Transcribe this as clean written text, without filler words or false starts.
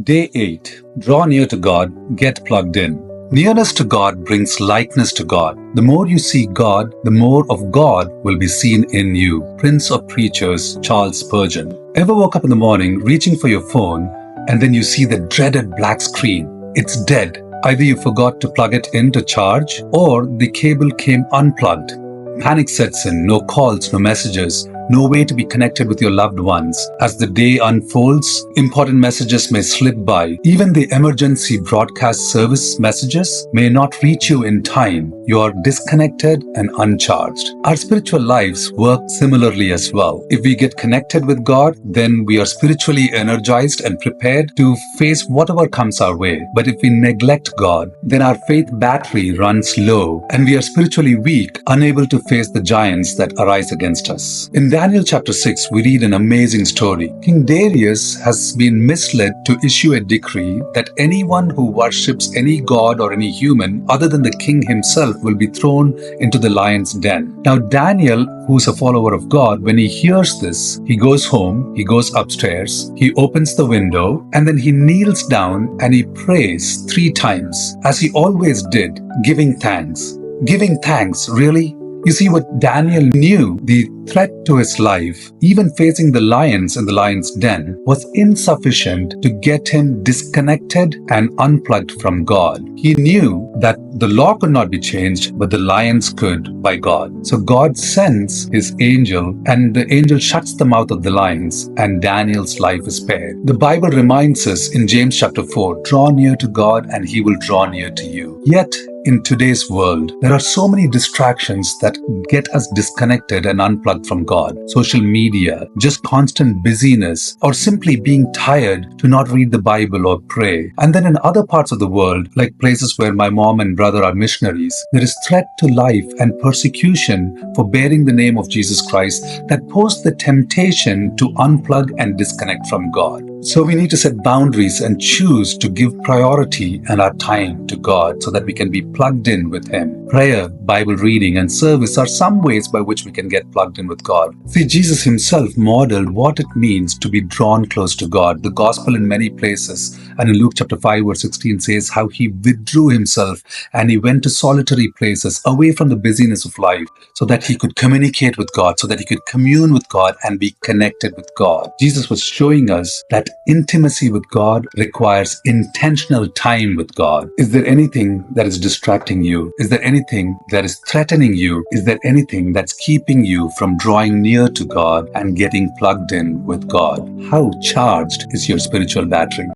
Day 8. Draw near to God, get plugged in. Nearness to God brings likeness to God. The more you see God, the more of God will be seen in you. Prince of Preachers, Charles Spurgeon. Ever woke up in the morning reaching for your phone and then you see the dreaded black screen? It's dead. Either you forgot to plug it in to charge or the cable came unplugged. Panic sets in, no calls, no messages, no way to be connected with your loved ones. As the day unfolds, important messages may slip by. Even the emergency broadcast service messages may not reach you in time. You are disconnected and uncharged. Our spiritual lives work similarly as well. If we get connected with God, then we are spiritually energized and prepared to face whatever comes our way. But if we neglect God, then our faith battery runs low and we are spiritually weak, unable to face the giants that arise against us. In Daniel chapter 6, we read an amazing story. King Darius has been misled to issue a decree that anyone who worships any god or any human other than the king himself will be thrown into the lion's den. Now Daniel, who's a follower of God, when he hears this, he goes home, he goes upstairs, he opens the window, and then he kneels down and he prays 3 times, as he always did, giving thanks. Giving thanks, really? You see, what Daniel knew, the threat to his life, even facing the lions in the lion's den, was insufficient to get him disconnected and unplugged from God. He knew that the law could not be changed, but the lions could by God. So God sends his angel, and the angel shuts the mouth of the lions, and Daniel's life is spared. The Bible reminds us in James chapter 4, draw near to God and he will draw near to you. Yet, in today's world, there are so many distractions that get us disconnected and unplugged from God. Social media, just constant busyness, or simply being tired to not read the Bible or pray. And then in other parts of the world, like places where my mom and brother are missionaries, there is threat to life and persecution for bearing the name of Jesus Christ that pose the temptation to unplug and disconnect from God. So we need to set boundaries and choose to give priority and our time to God so that we can be plugged in with Him. Prayer, Bible reading, and service are some ways by which we can get plugged in with God. See, Jesus Himself modeled what it means to be drawn close to God. The Gospel in many places, and in Luke chapter 5 verse 16 says how He withdrew Himself and He went to solitary places away from the busyness of life so that He could communicate with God, so that He could commune with God and be connected with God. Jesus was showing us that intimacy with God requires intentional time with God. Is there anything that is distracting you? Is there anything that is threatening you? Is there anything that's keeping you from drawing near to God and getting plugged in with God? How charged is your spiritual battery?